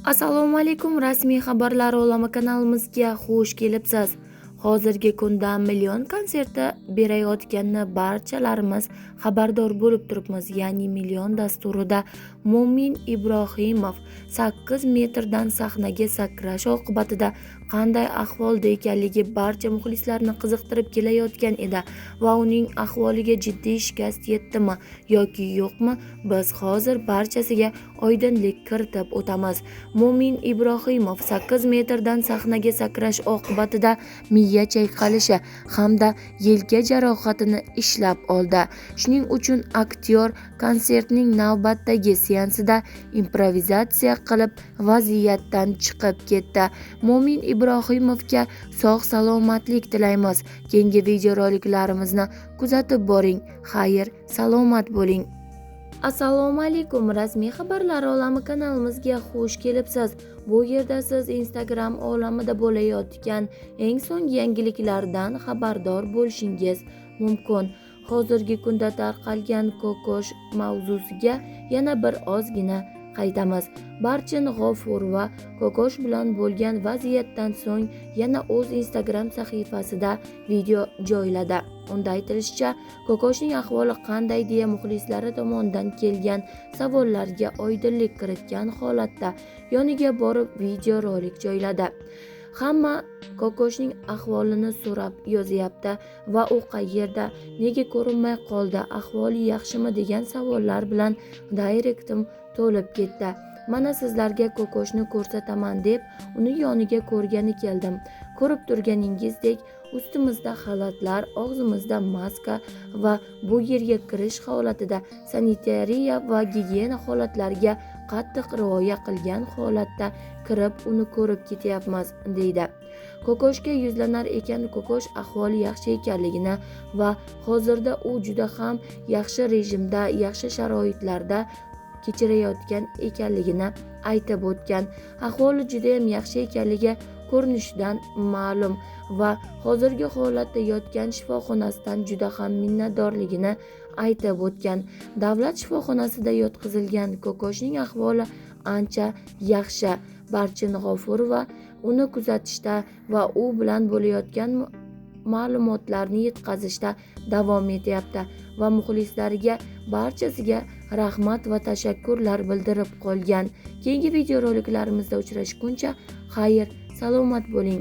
Assalomu alaykum, rasmiy xabarlar olami kanalimizga xush kelibsiz. Hozirgi kunda million konserti berayotganini barchalarimiz xabardor bo'lib turibmiz. Ya'ni million dasturida Mo'min Ibrohimov 8 metrdan sahnaga sakrash oqibatida qanday ahvolda ekanligi barcha muxlislarni qiziqtirib kelayotgan edi va uning ahvoliga jiddiy shikast yetdimi yoki yo'qmi, biz hozir barchasiga oydinlik kiritib o'tamiz. Mo'min Ibrohimov 8 metrdan sahnaga sakrash oqibatida miya chayqalishi hamda yelka jarohatini ishlab oldi. Shuning uchun aktyor konsertning navbatdagi seansida improvizatsiya qilib vaziyatdan chiqib ketdi. Mo'min Ibrohimovga sog' salomatlik tilaymiz. Keyingi videoroliklarimizni kuzatib boring. Xayr, salomat bo'ling. Assalomu alaykum, rasmiy xabarlar olami kanalimizga xush kelibsiz. Bu yerda siz Instagram olamida bo'layotgan eng so'nggi yangiliklardan xabardor bo'lishingiz mumkin. Hozirgi kunda tarqalgan kokosh mavzusiga yana bir ozgina qaytamiz. Barchin G'ofur va kokosh bilan bo'lgan vaziyatdan so'ng yana o'z Instagram sahifasida video joyladi. Unda aytilishicha, kokoshning ahvoli qanday deya muxlislari tomonidan kelgan savollarga oydinlik kiritgan holatda yoniga borib video rolik joyladi. Hamma kokoshning ahvolini so'rab yozyapti va u qayerda, nega ko'rinmay qoldi, ahvoli yaxshimi degan savollar bilan direktim to'lib ketdi. Mana sizlarga kokoshni ko'rsataman deb uni yoniga ko'rgani keldim. Ko'rib turganingizdek, ustimizda xalatlar, og'zimizda maska va bu yerga kirish holatida sanitariya va gigiyena holatlariga qattiq rioya qilgan holatda kirib uni ko'rib ketyapmiz, deydi. Kokoshga yuzlanar ekan kokosh ahvoli yaxshi ekanligini va hozirda u juda ham yaxshi rejimda, yaxshi sharoitlarda kechirayotgan ekanligini aytib o'tgan. Ahvoli juda ham yaxshi ekanligi ko'rinishidan ma'lum va hozirgi holatda yotgan shifoxonasidan juda ham minnatdorligini aytib o'tgan. Davlat shifoxonasida yotqizilgan kokoshning ahvoli ancha yaxshi. Barchin G'ofurova uni kuzatishda va u bilan bo'layotgan ma'lumotlarni yetkazishda davom etyapti va muxlislariga barchasiga rahmat va tashakkurlar bildirib qolgan. Keyingi videoroliklarimizda uchrashguncha xayr, salomat bo'ling.